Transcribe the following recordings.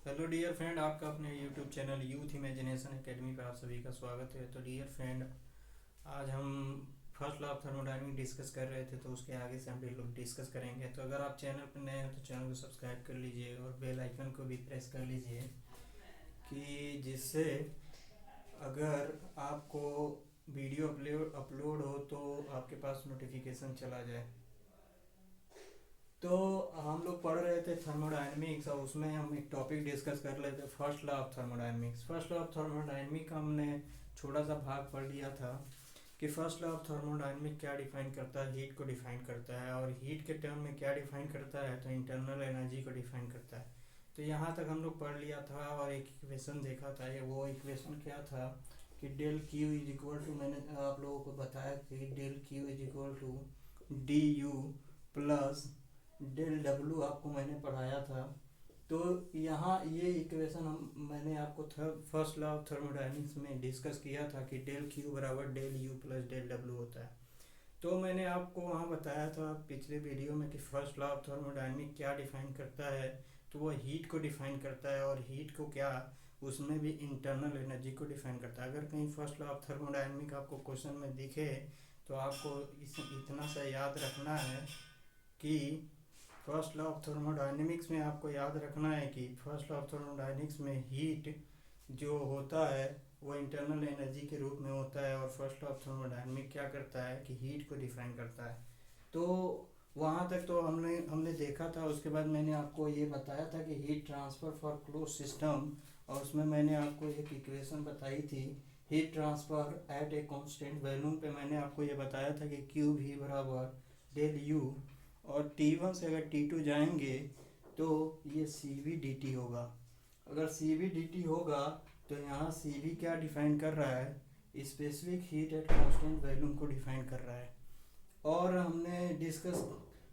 Hello dear friend, आपका अपने YouTube channel youth imagination academy पर आप सभी का स्वागत है। तो डियर फ्रेंड, आज हम first law of thermodynamics discuss कर रहे थे, तो उसके आगे से हम लोग डिस्कस करेंगे। तो अगर आप चैनल पर नए हो तो चैनल को सब्सक्राइब कर लीजिए और बेल आइकन को भी प्रेस कर लीजिए, कि जिससे अगर आपको वीडियो अपलोड हो तो आपके पास नोटिफिकेशन चला जाए। तो हम लोग पढ़ रहे थे थर्मोडायनेमिक्स, और उसमें हम एक टॉपिक डिस्कस कर रहे थे, first law of thermodynamics. First law of thermodynamics का हमने छोटा सा भाग पढ़ लिया था कि फर्स्ट लॉ ऑफ थर्मोडायनेमिक्स क्या डिफाइन करता है, हीट को डिफाइन करता है, और हीट के टर्म में क्या डिफाइन करता है, तो इंटरनल एनर्जी को डिफाइन करता है। तो यहाँ तक हम लोग पढ़ लिया था और एक इक्वेशन देखा था। ये वो इक्वेशन क्या था कि del Q is equal to, मैंने आप लोगों को बताया कि del Q is equal to D U plus del W, आपको मैंने पढ़ाया था। तो यहाँ ये इक्वेशन मैंने आपको फर्स्ट लॉ ऑफ थर्मोडायनेमिक्स में डिस्कस किया था कि डेल क्यू बराबर del U plus del W होता है। तो मैंने आपको वहाँ बताया था पिछले वीडियो में कि फर्स्ट लॉ ऑफ थर्मोडायनेमिक्स क्या डिफाइन करता है। तो वो हीट को डिफाइन करता है, और हीट को क्या, उसमें भी इंटरनल एनर्जी को डिफाइन करता है। अगर कहीं फर्स्ट लॉ ऑफ थर्मोडायनेमिक्स आपको क्वेश्चन में दिखे तो आपको इतना सा याद रखना है कि फर्स्ट लॉ ऑफ थर्मोडायनेमिक्स में आपको याद रखना है कि फर्स्ट लॉ ऑफ थर्मोडायनेमिक्स में हीट जो होता है वो इंटरनल एनर्जी के रूप में होता है, और फर्स्ट लॉ ऑफ थर्मोडायनेमिक्स क्या करता है कि हीट को डिफाइन करता है। तो वहाँ तक तो हमने हमने देखा था। उसके बाद मैंने आपको ये बताया था कि heat transfer for close system, और उसमें मैंने आपको एक इक्वेशन बताई थी, heat transfer at a constant volume पे। मैंने आपको ये बताया था कि क्यू भी बराबर डेल यू, और T1 से अगर T2 जाएंगे तो ये सी वी डी टी होगा। अगर सी वी डी टी होगा तो यहाँ सी वी क्या डिफाइन कर रहा है, specific heat at constant volume को डिफाइन कर रहा है। और हमने डिस्कस,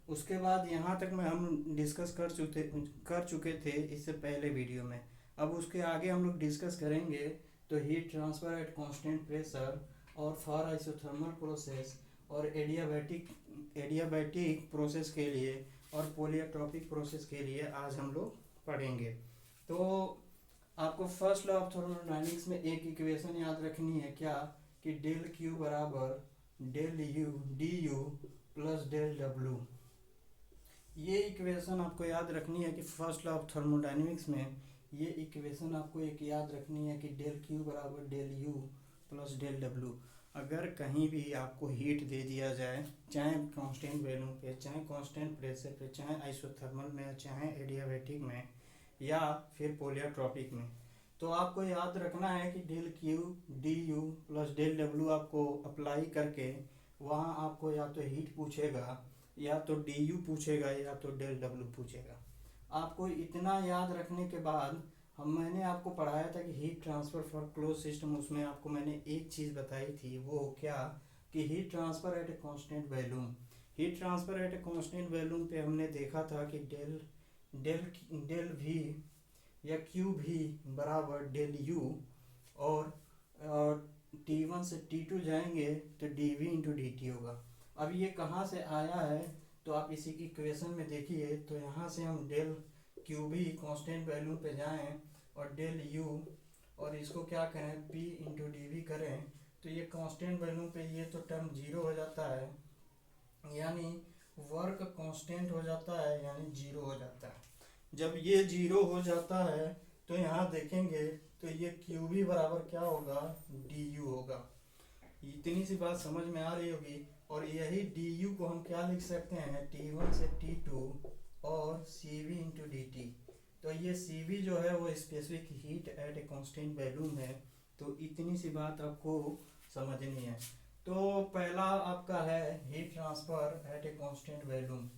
उसके बाद यहाँ तक में हम डिस्कस कर चुके थे इससे पहले वीडियो में। अब उसके आगे हम लोग डिस्कस करेंगे। तो heat transfer at constant pressure और फॉर आइसोथर्मल प्रोसेस और एडियाबैटिक प्रोसेस के लिए और पोलियोट्रॉपिक प्रोसेस के लिए आज हम लोग पढ़ेंगे। तो आपको फर्स्ट लॉ ऑफ थर्मोडायनेमिक्स में एक इक्वेशन याद रखनी है, क्या, कि डेल क्यू बराबर del U D U plus del W. ये इक्वेशन आपको याद रखनी है कि फर्स्ट लॉ ऑफ थर्मोडायनेमिक्स में ये इक्वेशन आपको एक याद रखनी है कि डेल क्यू बराबर del U plus del W. अगर कहीं भी आपको हीट दे दिया जाए, चाहे कांस्टेंट वैल्यू पे, चाहे कांस्टेंट प्रेशर पे, चाहे आइसोथर्मल में, चाहे एडियाबैटिक में, या फिर पोलियोट्रॉपिक में, तो आपको याद रखना है कि del Q D U plus del W आपको अप्लाई करके वहाँ आपको या तो हीट पूछेगा, या तो डी यू पूछेगा, या तो डेल डब्लू पूछेगा। आपको इतना याद रखने के बाद मैंने आपको पढ़ाया था कि heat transfer for close system, उसमें आपको मैंने एक चीज़ बताई थी, वो क्या, कि heat transfer at a constant volume. Heat transfer at a constant volume पे हमने देखा था कि डेल डेल डेल वी या क्यू भी बराबर डेल यू, और T1 से T2 जाएंगे तो D V into D T होगा। अब ये कहाँ से आया है, तो आप इसी की इक्वेशन में देखिए। तो यहाँ से हम डेल क्यू भी कांस्टेंट वैल्यू पे जाएं और डेल यू, और इसको क्या करें, P इंटू डी वी करें, तो ये कांस्टेंट वैल्यू पे ये तो टर्म जीरो हो जाता है, यानी वर्क कांस्टेंट हो जाता है, यानी जीरो हो जाता है। जब ये जीरो हो जाता है तो यहाँ देखेंगे तो ये क्यू भी बराबर क्या होगा, डी यू होगा। इतनी सी बात समझ में आ रही होगी। और यही डी यू को हम क्या लिख सकते हैं, T1 से T2 और सी वी इंटू डी टी। तो ये सी वी जो है वो specific heat at a constant volume है। तो इतनी सी बात आपको समझनी है। तो पहला आपका है heat transfer at a constant volume.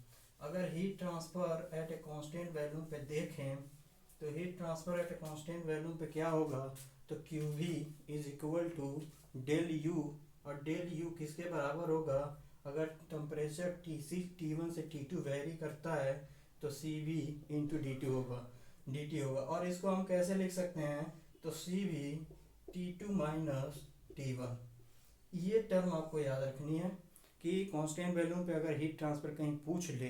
अगर heat transfer at a constant volume पे देखें तो heat transfer at a constant volume पे क्या होगा, तो Q V is equal to del U, और डेल यू किसके बराबर होगा, अगर टेम्परेचर T1 से T2 वेरी करता है तो सी वी इंटू डी टी होगा। और इसको हम कैसे लिख सकते हैं, तो सी वी T2 माइनस T1। ये टर्म आपको याद रखनी है कि कांस्टेंट वैल्यू पे अगर हीट ट्रांसफ़र कहीं पूछ ले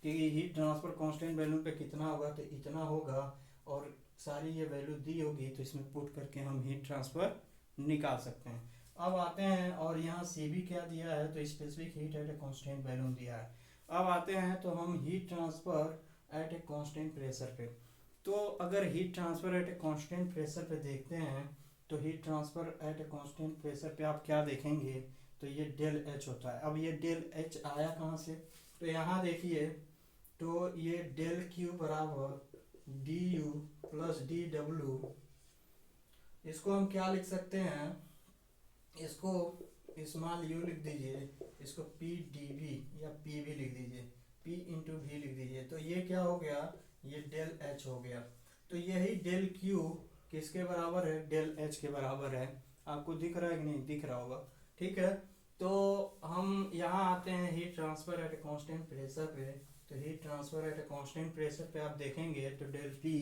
कि हीट ट्रांसफ़र कांस्टेंट वैल्यू पे कितना होगा, तो इतना होगा। और सारी ये वैल्यू दी होगी तो इसमें पुट करके हम हीट ट्रांसफ़र निकाल सकते हैं। अब आते हैं, और यहाँ सी भी क्या दिया है, तो specific heat at a constant volume दिया है। अब आते हैं तो हम heat transfer at a constant pressure पे। तो अगर heat transfer at a constant pressure पे देखते हैं तो heat transfer at a constant pressure पे आप क्या देखेंगे, तो ये डेल एच होता है। अब ये डेल एच आया कहाँ से, तो यहाँ देखिए, तो ये डेल क्यू बराबर D U plus D W, इसको हम क्या लिख सकते हैं, इसको स्मॉल यू लिख दीजिए, इसको पी डी वी या पी वी लिख दीजिए, पी इंटू वी लिख दीजिए। तो ये क्या हो गया, ये डेल एच हो गया। तो यही डेल क्यू किसके बराबर है, डेल एच के बराबर है। आपको दिख रहा है कि नहीं, दिख रहा होगा, ठीक है। तो हम यहाँ आते हैं heat transfer at a constant pressure पे। तो heat transfer at a constant pressure पे आप देखेंगे तो del P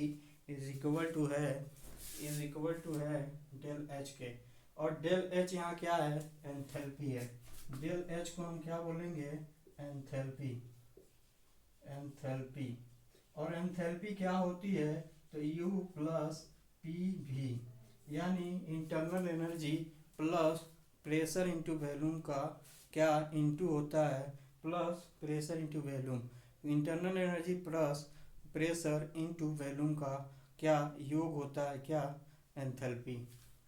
is equal to है डेल एच के, और डेल एच यहाँ क्या है, एंथैल्पी है। डेल एच को हम क्या बोलेंगे, एंथैल्पी। एंथैल्पी, और एंथैल्पी क्या होती है, तो U प्लस पी वी, यानी internal energy plus pressure into volume का क्या इंटू होता है, plus pressure into volume. Internal energy plus pressure into volume का क्या योग होता है, क्या, एंथैल्पी।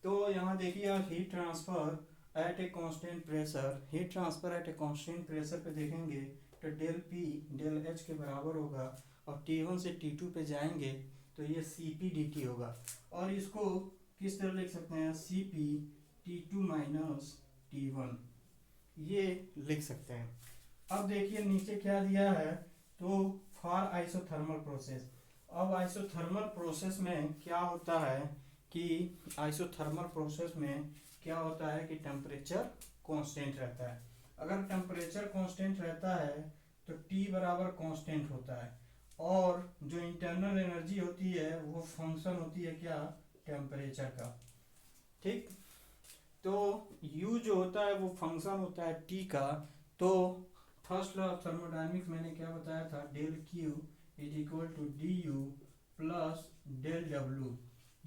तो यहाँ देखिए आप heat transfer at a constant pressure, heat transfer at a constant pressure पे देखेंगे तो डेल पी डेल एच के बराबर होगा, और T1 से T2 पे जाएंगे तो ये Cp dt होगा। और इसको किस तरह लिख सकते हैं, Cp T2 माइनस T1, ये लिख सकते हैं। अब देखिए नीचे क्या दिया है, तो फॉर आइसोथर्मल प्रोसेस। अब आइसोथर्मल प्रोसेस में क्या होता है कि आइसोथर्मल प्रोसेस में क्या होता है कि टेम्परेचर कांस्टेंट रहता है। अगर टेम्परेचर कांस्टेंट रहता है तो T बराबर कांस्टेंट होता है, और जो इंटरनल एनर्जी होती है वो फंक्शन होती है क्या, टेम्परेचर का, ठीक। तो U जो होता है वो फंक्शन होता है T का। तो फर्स्ट लॉ ऑफ थर्मोडायनेमिक्स मैंने क्या बताया था, del Q is equal to D U plus del W.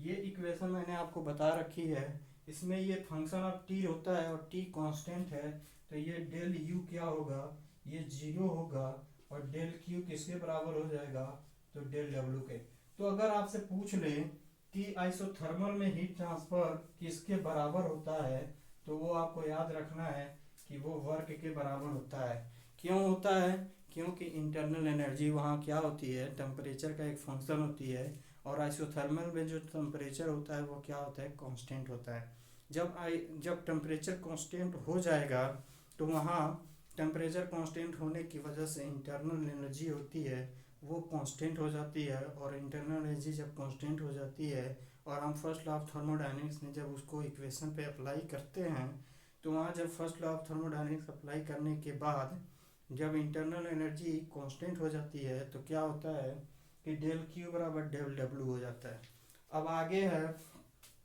ये इक्वेशन मैंने आपको बता रखी है। इसमें ये फंक्शन ऑफ T होता है और T कांस्टेंट है, तो ये डेल U क्या होगा, ये जीरो होगा, और डेल क्यू किसके बराबर हो जाएगा, तो डेल डब्ल्यू के। तो अगर आपसे पूछ ले कि आइसोथर्मल में हीट ट्रांसफर किसके बराबर होता है, तो वो आपको याद रखना है कि वो वर्क के बराबर होता है। क्यों होता है, क्योंकि इंटरनल एनर्जी वहाँ क्या होती है, टेम्परेचर का एक फंक्शन होती है, और आइसोथर्मल में जो टेम्परेचर होता है वो क्या होता है, कांस्टेंट होता है। जब टेम्परेचर कांस्टेंट हो जाएगा तो वहाँ टेम्परेचर कांस्टेंट होने की वजह से इंटरनल एनर्जी होती है वो कांस्टेंट हो जाती है, और इंटरनल एनर्जी जब कांस्टेंट हो जाती है और हम फर्स्ट लॉ ऑफ थर्मोडायनेमिक्स में जब उसको इक्वेशन पे अप्लाई करते हैं, तो वहाँ जब first law of thermodynamics apply करने के बाद जब इंटरनल एनर्जी कांस्टेंट हो जाती है तो क्या होता है कि डेल क्यू बराबर डेल डब्ल्यू हो जाता है। अब आगे है,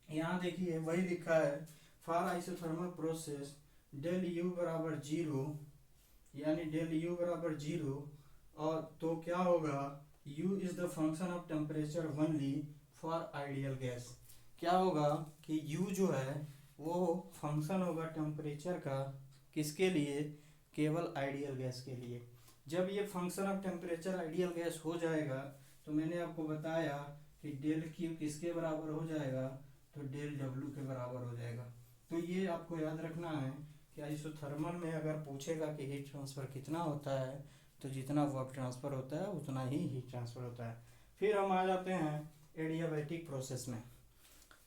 यहाँ देखिए वही लिखा है, for isothermal process del U बराबर जीरो, यानी डेल यू बराबर जीरो, और तो क्या होगा, u is the function of temperature only for ideal gas. क्या होगा कि u जो है वो फंक्शन होगा टेम्परेचर का, किसके लिए, केवल आइडियल गैस के लिए। जब ये function of temperature ideal gas हो जाएगा तो मैंने आपको बताया कि डेल क्यू किसके बराबर हो जाएगा, तो डेल डब्ल्यू के बराबर हो जाएगा। तो ये आपको याद रखना है कि आइसोथर्मल में अगर पूछेगा कि हीट ट्रांसफ़र कितना होता है, तो जितना वर्क ट्रांसफ़र होता है उतना ही हीट ट्रांसफ़र होता है। फिर हम आ जाते हैं एडियाबैटिक प्रोसेस में।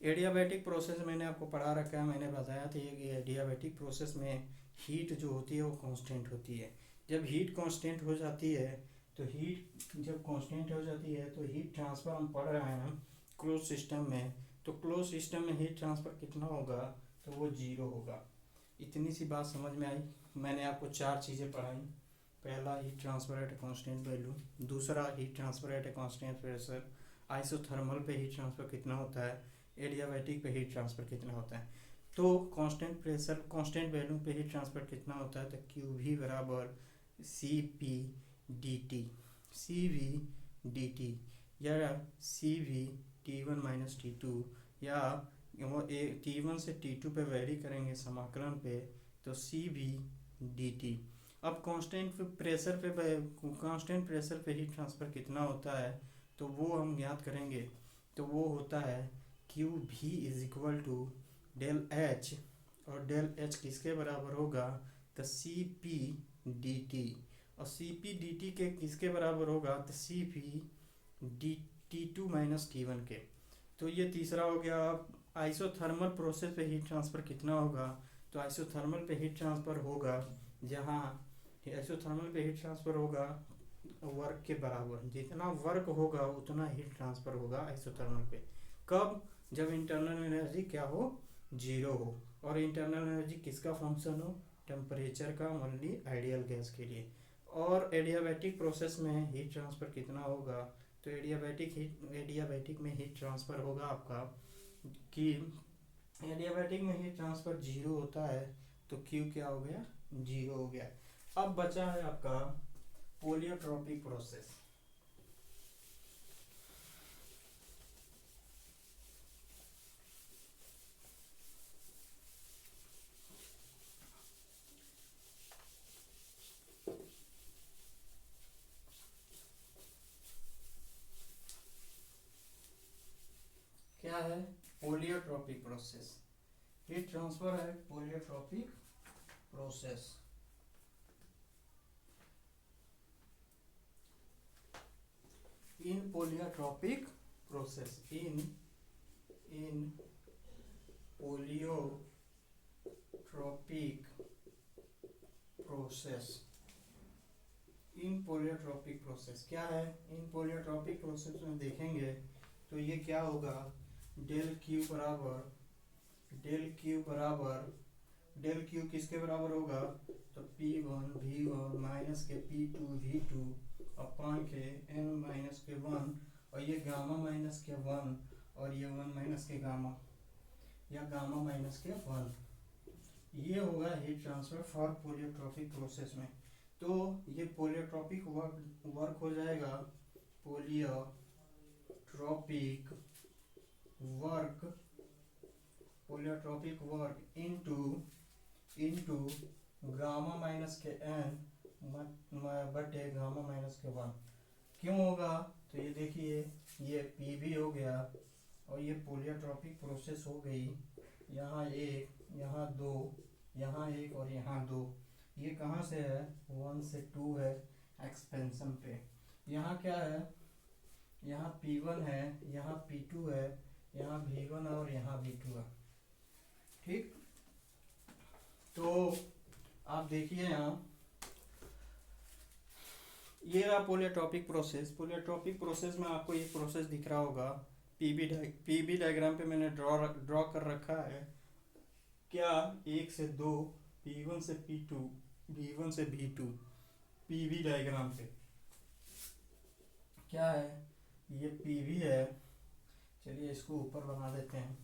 एडियाबैटिक प्रोसेस मैंने आपको पढ़ा रखा है, मैंने बताया था कि एडियाबैटिक प्रोसेस में हीट जो होती है वो कांस्टेंट होती है। जब हीट कांस्टेंट हो जाती है तो हीट जब कांस्टेंट हो जाती है तो हीट ट्रांसफ़र हम पढ़ रहे हैं क्लोज सिस्टम में, तो क्लोज सिस्टम में हीट ट्रांसफ़र कितना होगा, तो वो जीरो होगा। इतनी सी बात समझ में आई। मैंने आपको चार चीज़ें पढ़ाई। पहला heat transfer at a constant value, दूसरा heat transfer at a constant pressure, isothermal पे हीट ट्रांसफ़र कितना होता है, एडियाबैटिक पे हीट ट्रांसफ़र कितना होता है। तो कांस्टेंट प्रेशर कांस्टेंट वैल्यू पे हीट ट्रांसफ़र कितना होता है, तो क्यू वी बराबर C P D T, C V D T, या C we T1 minus T2, या वो T1 से T2 पे वेरी करेंगे समाकलन पे, तो सी वी डी टी। अब कांस्टेंट प्रेशर पे हीट ट्रांसफ़र कितना होता है तो वो हम ज्ञात करेंगे। तो वो होता है क्यू भी is equal to del H, और डेल एच किसके बराबर होगा, तो सी पी डी टी, और सी पी डी टी के किसके बराबर होगा, तो सी P D T2 minus T1 के। तो ये तीसरा हो गया। आइसोथर्मल प्रोसेस पे हीट ट्रांसफ़र कितना होगा, तो आइसोथर्मल पे हीट ट्रांसफ़र होगा वर्क के बराबर, जितना वर्क होगा उतना हीट ट्रांसफ़र होगा आइसोथर्मल पे। कब, जब इंटरनल एनर्जी क्या हो, जीरो हो, और इंटरनल एनर्जी किसका फंक्शन हो, टेम्परेचर का, ओनली आइडियल गैस के लिए। और एडियाबैटिक प्रोसेस में हीट ट्रांसफ़र कितना होगा, तो एडियाबैटिक में हीट ट्रांसफ़र होगा आपका कि एडियाबैटिक में हीट ट्रांसफ़र जीरो होता है, तो क्यू क्या हो गया, जीरो हो गया। अब बचा है आपका पोलियोट्रॉपिक प्रोसेस। क्या है पोलियोट्रॉपिक प्रोसेस, हीट ट्रांसफर है पोलियोट्रॉपिक प्रोसेस। इन पोलियोट्रॉपिक प्रोसेस, इन पोलियोट्रॉपिक प्रोसेस, इन पोलियोट्रॉपिक प्रोसेस क्या है, इन पोलियोट्रॉपिक प्रोसेस में देखेंगे तो ये क्या होगा, डेल क्यू किसके बराबर होगा, तो P1 V1 माइनस के P2 V2 अपान के N माइनस के 1, और ये गामा माइनस के 1, और ये 1 माइनस के गामा, या गामा माइनस के 1। ये होगा हीट ट्रांसफर फॉर पोलियोट्रॉपिक प्रोसेस में। तो ये पोलियोट्रॉपिक वर्क हो जाएगा, पोलियोट्रॉपिक वर्क इनटू गामा माइनस के n बटे गामा माइनस के 1। क्यों होगा, तो ये देखिए ये PV हो गया, और ये पोलियोट्रॉपिक प्रोसेस हो गई, यहाँ एक, यहाँ दो, यहाँ एक और यहाँ दो। ये कहाँ से है, 1 से 2 है एक्सपेंशन पे। यहाँ क्या है, यहाँ P1 है, यहाँ P2 है, यहाँ V1 और यहाँ V2 है। ठीक, तो आप देखिए यहाँ ये रहा पोलियोट्रॉपिक प्रोसेस में आपको ये प्रोसेस दिख रहा होगा। पीबी डायग्राम पे मैंने ड्रॉ कर रखा है क्या, 1 से 2, P1 से P2, V1 से V2, पीबी डायग्राम पे क्या है, ये पीबी है। चलिए इसको ऊपर बना देते हैं,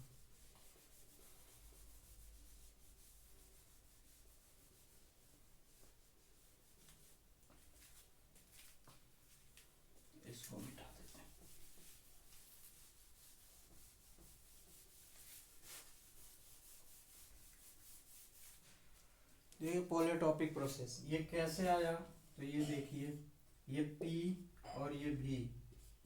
इसको मिटा देते हैं। देखिए पोलियोट्रॉपिक प्रोसेस ये कैसे आया, तो ये देखिए ये P और ये V,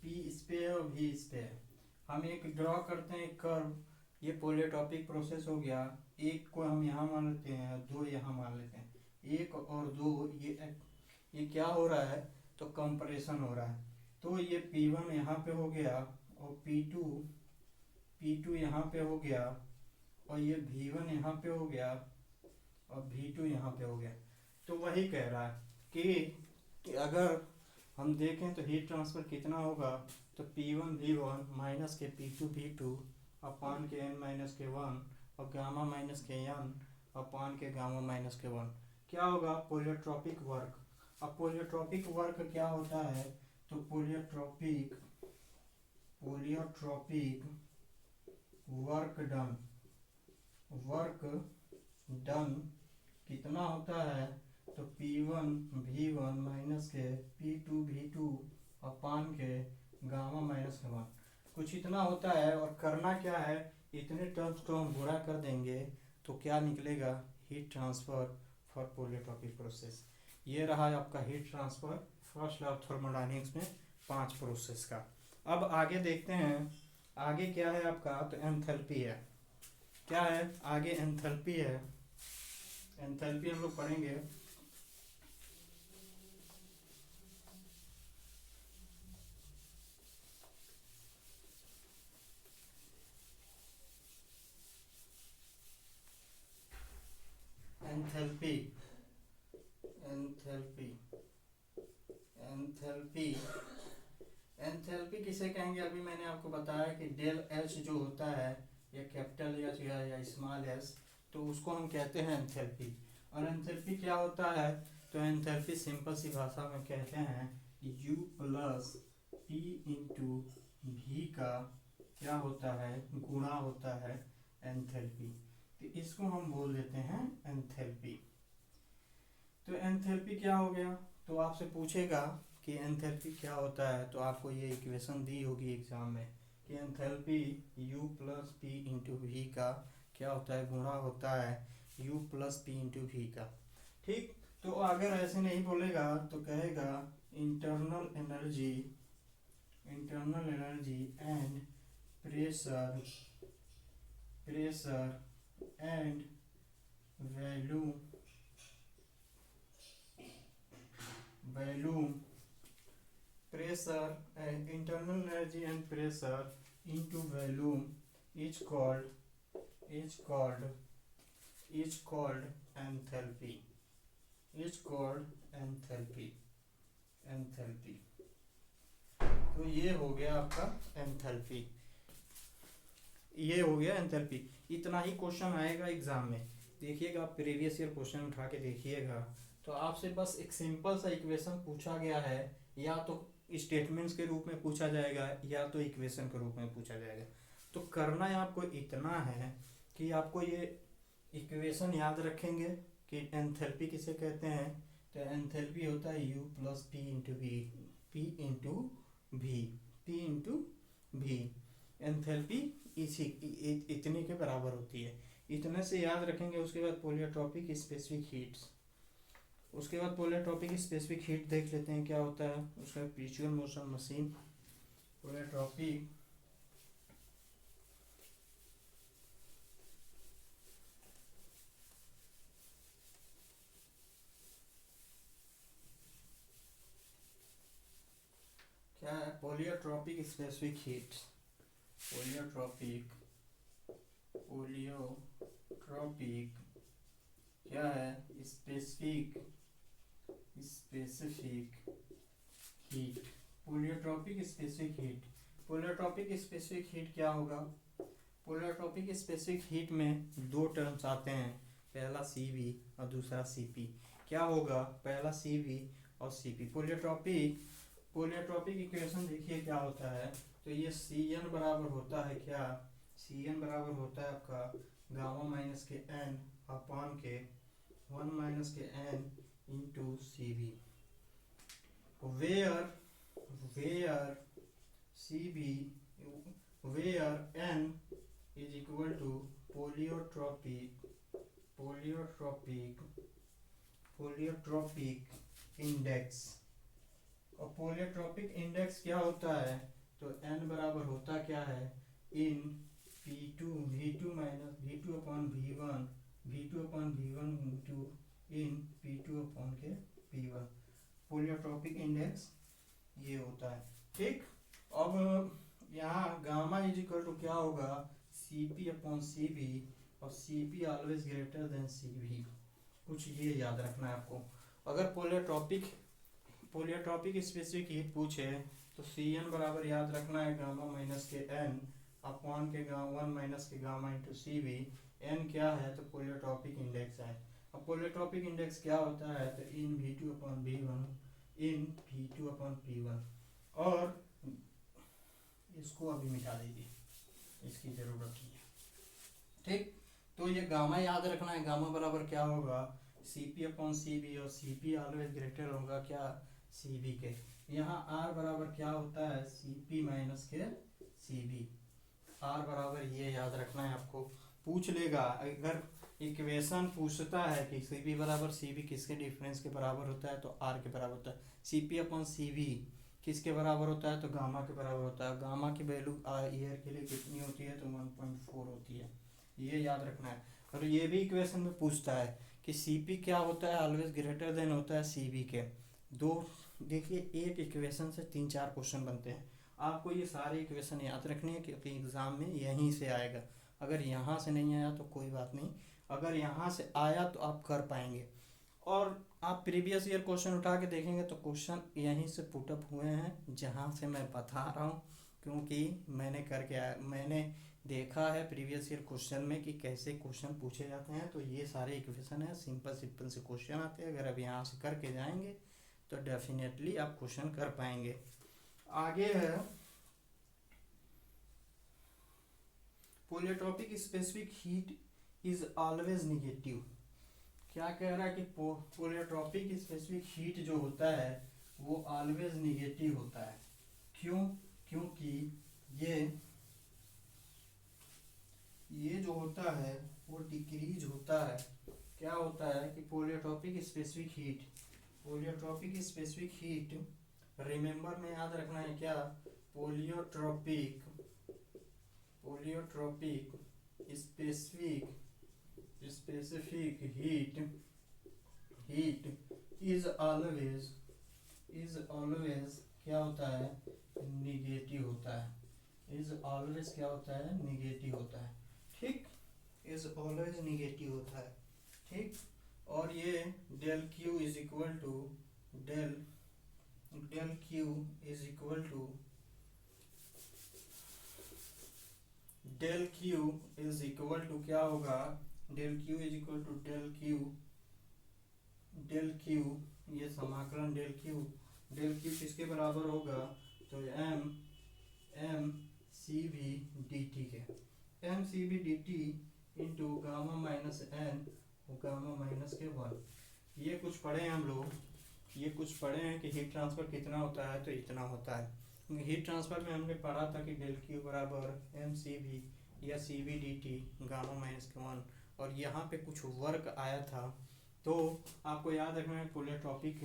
P इस पे है और V इस पे है। हम एक ड्रॉ करते हैं कर्व, ये पोलियोट्रॉपिक प्रोसेस हो गया। एक को हम यहाँ मान लेते हैं, दो यहाँ मान लेते हैं, एक और दो, ये क्या हो रहा है, तो कंप्रेशन हो रहा है। तो ये P1 यहाँ पे हो गया, और P2 यहाँ पे हो गया, और ये V1 यहाँ पे हो गया, और V2 यहाँ पे हो गया। तो वही कह रहा है कि अगर हम देखें तो हीट ट्रांसफ़र कितना होगा, तो P1 V1 माइनस के P2 V2 अपान के N माइनस के 1, और गामा माइनस के N अपान के गामा माइनस के 1 क्या होगा, पोलियोट्रॉपिक वर्क। अब पोलियोट्रॉपिक वर्क क्या होता है, तो पोलियोट्रॉपिक वर्क डन कितना होता है, तो P1 V1 माइनस के P2 V2 अपान के गामा माइनस का वन, कुछ इतना होता है। और करना क्या है, इतने टर्म्स को हम गुणा कर देंगे तो क्या निकलेगा, heat transfer for polytropic process. ये रहा आपका heat transfer first law of thermodynamics में 5 प्रोसेस का। अब आगे देखते हैं, आगे क्या है आपका, तो एंथैल्पी है। क्या है आगे, एंथैल्पी है। एंथैल्पी हम लोग पढ़ेंगे। एंथैल्पी, एंथैल्पी, एंथैल्पी, एंथैल्पी किसे कहेंगे, अभी मैंने आपको बताया कि डेल एच जो होता है, या कैपिटल एच या स्मॉल एच, तो उसको हम कहते हैं एंथैल्पी। और एंथैल्पी क्या होता है, तो एंथैल्पी सिंपल सी भाषा में कहते हैं U प्लस P इंटू भी का क्या होता है, गुणा होता है एंथैल्पी। तो इसको हम बोल देते हैं एंथैल्पी। तो एंथैल्पी क्या हो गया, तो आपसे पूछेगा कि एंथैल्पी क्या होता है, तो आपको ये इक्वेशन दी होगी एग्जाम में कि enthalpy U plus P into V का क्या होता है, गुणा होता है U plus P into V का। ठीक, तो अगर ऐसे नहीं बोलेगा तो कहेगा internal energy, internal energy and pressure, pressure and volume, volume, pressure and internal energy and pressure into volume is called enthalpy, is called enthalpy, enthalpy। तो ये हो गया आपका एंथैल्पी, ये हो गया एंथैल्पी। इतना ही क्वेश्चन आएगा एग्जाम में, देखिएगा प्रीवियस ईयर क्वेश्चन उठा के देखिएगा। तो आपसे बस एक सिंपल सा इक्वेशन पूछा गया है, या तो स्टेटमेंट्स के रूप में पूछा जाएगा या तो इक्वेशन के रूप में पूछा जाएगा। तो करना है आपको इतना है कि आपको ये इक्वेशन याद रखेंगे कि एंथैल्पी किसे कहते हैं। तो एंथैल्पी होता है U plus P into V, P into V, P into V. Enthalpy इसी इतने के बराबर होती है, इतने से याद रखेंगे। उसके बाद पॉलीट्रॉपिक स्पेसिफिक हीट्स, उसके बाद पॉलीट्रॉपिक स्पेसिफिक हीट देख लेते हैं क्या होता है। उसका परपेचुअल मोशन मशीन, पॉलीट्रॉपिक क्या है, polytropic specific heat, polytropic, polytropic क्या है, specific, specific heat, polytropic specific heat. Polytropic specific heat क्या होगा, पॉलीट्रॉपिक स्पेसिफिक हीट में दो टर्म्स आते हैं, पहला CV और दूसरा CP। क्या होगा, पहला CV और CP। पॉलीट्रॉपिक, पॉलीट्रॉपिक इक्वेशन देखिए क्या होता है, तो ये Cn बराबर होता है क्या, Cn बराबर होता है आपका गामा माइनस के n अपान के 1 माइनस के n into CV, where, where CV, where n is equal to polytropic, polytropic, polytropic index. और पॉलीट्रॉपिक इंडेक्स क्या होता है, तो n बराबर होता क्या है, इन P2 V2 minus V2 upon V1, V2 upon V1 into इन P2 अपॉन के P1। पॉलीट्रॉपिक इंडेक्स ये होता है। ठीक, अब यहाँ गामा इज इक्वल टू क्या होगा, CP अपॉन CV, और CP always greater than CV। कुछ ये याद रखना है आपको। अगर पॉलीट्रॉपिक, पॉलीट्रॉपिक स्पेसिफिक हीट पूछे तो Cn बराबर याद रखना है गामा माइनस के n अपॉन के 1 माइनस के गामा इंटू CV। n क्या है, तो पॉलीट्रॉपिक इंडेक्स है। अब पॉलीट्रॉपिक इंडेक्स क्या होता है, तो इन V2 अपॉन V1, इन V2 अपॉन P1। और इसको अभी मिटा दीजिए, इसकी जरूरत नहीं है। ठीक, तो ये गामा याद रखना है, गामा बराबर क्या होगा, CP अपॉन CV, और CP ऑलवेज ग्रेटर होगा क्या, CV के। यहाँ आर बराबर क्या होता है, सी पी माइनस के सी बी। आर बराबर ये याद रखना है आपको, पूछ लेगा अगर इक्वेशन पूछता है कि सी बी बराबर सी बी किसके डिफरेंस के बराबर होता है, तो आर के बराबर होता है। C P upon C V किसके बराबर होता है, तो गामा के बराबर होता है। गामा की वैल्यू ईयर के लिए कितनी होती है, तो 1.4 होती है, ये याद रखना है। और ये भी इक्वेशन में पूछता है कि सी पी क्या होता है, ऑलवेज ग्रेटर देन होता है सी बी के। दो, देखिए एक इक्वेशन से 3-4 क्वेश्चन बनते हैं, आपको ये सारे इक्वेशन याद रखनी है क्योंकि एग्ज़ाम में यहीं से आएगा। अगर यहाँ से नहीं आया तो कोई बात नहीं, अगर यहाँ से आया तो आप कर पाएंगे। और आप प्रीवियस ईयर क्वेश्चन उठा के देखेंगे तो क्वेश्चन यहीं से पुटअप हुए हैं जहाँ से मैं बता रहा हूँ, क्योंकि मैंने देखा है प्रीवियस ईयर क्वेश्चन में कि कैसे क्वेश्चन पूछे जाते हैं। तो ये सारे इक्वेशन है, सिंपल सिंपल से क्वेश्चन आते हैं, अगर अब यहाँ से करके जाएंगे तो डेफिनेटली आप क्वेश्चन कर पाएंगे। आगे है polytropic specific heat is always negative. क्या कह रहा है कि पोलियोट्रॉपिक स्पेसिफिक हीट जो होता है वो ऑलवेज निगेटिव होता है। क्यों, क्योंकि ये जो होता है वो डिक्रीज होता है। क्या होता है कि पोलियोट्रॉपिक स्पेसिफिक हीट रिमेंबर में याद रखना है क्या, पोलियोट्रॉपिक स्पेसिफिक हीट इज ऑलवेज क्या होता है, निगेटिव होता है। इज ऑलवेज क्या होता है, निगेटिव होता है। ठीक, इज ऑलवेज निगेटिव होता है। ठीक, और ये del Q is equal to del Q is equal to क्या होगा, del Q is equal to del Q ये समाकलन डेल क्यू किसके बराबर होगा, तो M C V D T के, M C V D T into gamma minus N gamma minus के 1। ये कुछ पढ़े हैं हम लोग, ये कुछ पढ़े हैं कि हीट ट्रांसफर कितना होता है, तो इतना होता है। हीट ट्रांसफर में हमने पढ़ा था कि डेल क्यू बराबर एम सी वी या C V D T gamma minus के 1, और यहाँ पे कुछ वर्क आया था। तो आपको याद रखना है polytropic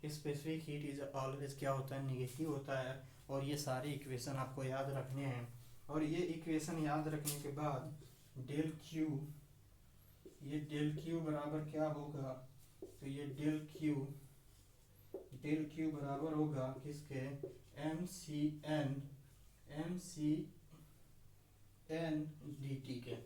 specific heat is always क्या होता है, निगेटिव होता है। और ये सारे इक्वेशन आपको याद रखने हैं। और ये इक्वेशन याद रखने के बाद डेल क्यू बराबर क्या होगा, तो ये डेल क्यू बराबर होगा किसके, M C N D T के।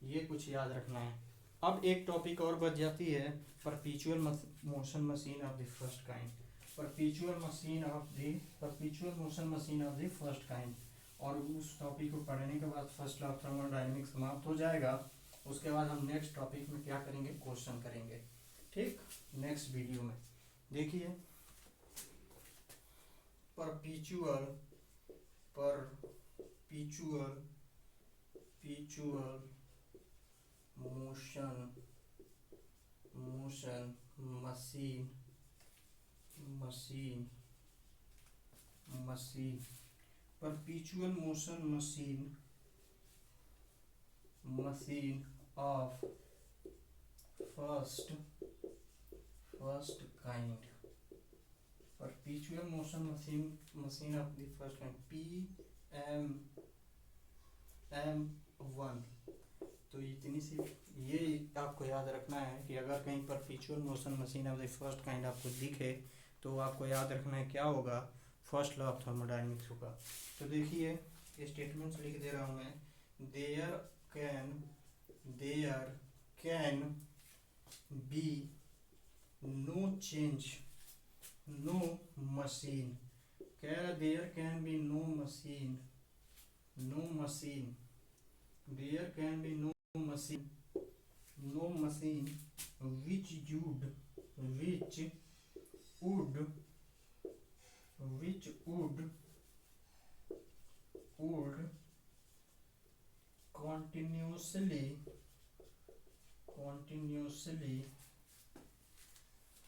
ये कुछ याद रखना है। अब एक टॉपिक और बच जाती है, perpetual motion machine of the first kind. Perpetual motion machine of the first kind. और उस टॉपिक को पढ़ने के बाद फर्स्ट लॉ ऑफ थर्मोडायनेमिक्स समाप्त हो जाएगा। उसके बाद हम नेक्स्ट टॉपिक में क्या करेंगे, क्वेश्चन करेंगे। ठीक, नेक्स्ट वीडियो में देखिए perpetual motion perpetual motion machine of first kind, perpetual motion machine of the first kind PM1। तो इतनी सी ये आपको याद रखना है कि अगर कहीं perpetual motion machine of the first kind आपको दिखे तो आपको याद रखना है क्या होगा, फर्स्ट लॉ ऑफ थर्मोडायनेमिक्स होगा। तो देखिए स्टेटमेंट्स लिख दे रहा हूँ मैं, there can be no change no machine, कह रहा there can be no machine there can be no machine which would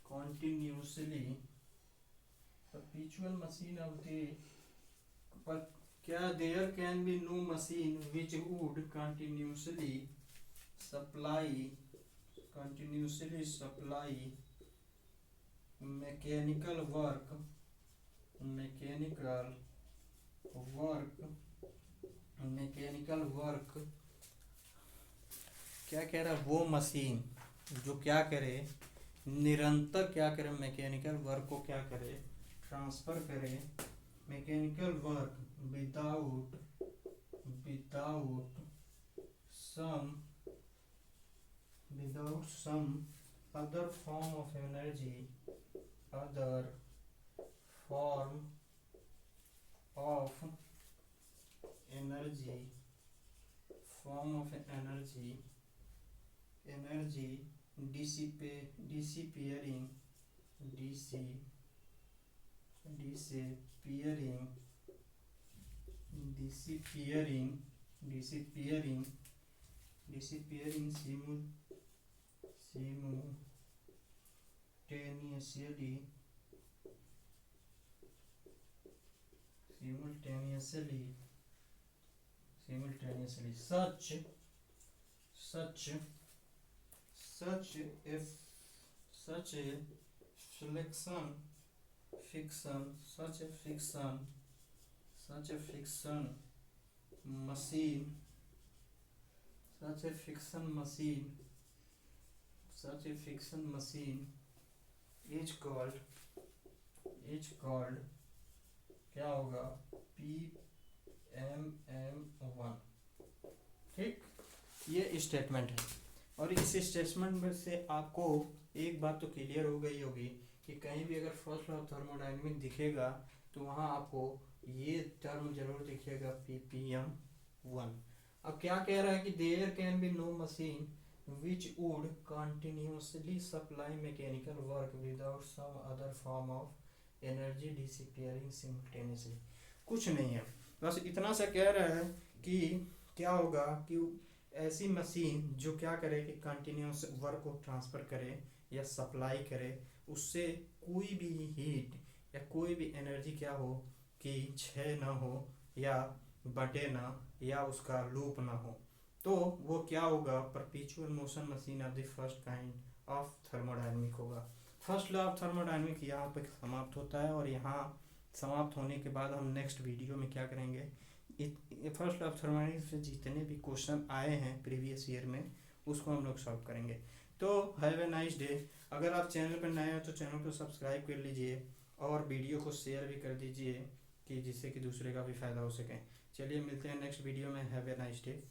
continuously perpetual machine of the पर क्या there can be no machine which would supply mechanical work क्या कह रहा है, वो machine जो क्या करे, निरंतर क्या करे, मैकेनिकल वर्क को क्या करे, ट्रांसफर करे, mechanical work without some other form of energy disappearing simultaneously such a fiction machine is called क्या होगा, PM1। ठीक, ये स्टेटमेंट है। और इस स्टेटमेंट में से आपको एक बात तो क्लियर हो गई होगी कि कहीं भी अगर फर्स्ट लॉ ऑफ थर्मोडायनेमिक्स दिखेगा तो वहाँ आपको ये टर्म जरूर दिखेगा, ppm1। अब क्या कह रहा है कि there can be no machine which would continuously supply mechanical work without some other form of energy disappearing simultaneously। कुछ नहीं है, बस इतना सा कह रहा है कि क्या होगा कि ऐसी मशीन जो क्या करे कि कंटिन्यूस वर्क को ट्रांसफ़र करे या सप्लाई करे, उससे कोई भी हीट या कोई भी एनर्जी क्या हो कि क्षय ना हो या बटे ना या उसका लूप ना हो, तो वो क्या होगा, perpetual motion machine of the first kind of thermodynamic होगा। फर्स्ट लॉ ऑफ थर्मोडायनेमिक यहाँ पर समाप्त होता है। और यहाँ समाप्त होने के बाद हम नेक्स्ट वीडियो में क्या करेंगे, फर्स्ट लॉ ऑफ थर्मोडायनेमिक्स से जितने भी क्वेश्चन आए हैं प्रीवियस ईयर में उसको हम लोग सॉल्व करेंगे। तो हैव ए नाइस डे। अगर आप चैनल पर नए हो तो चैनल को सब्सक्राइब कर लीजिए और वीडियो को शेयर भी कर दीजिए कि जिससे कि दूसरे का भी फ़ायदा हो सके। चलिए मिलते हैं नेक्स्ट वीडियो में। Have a nice day.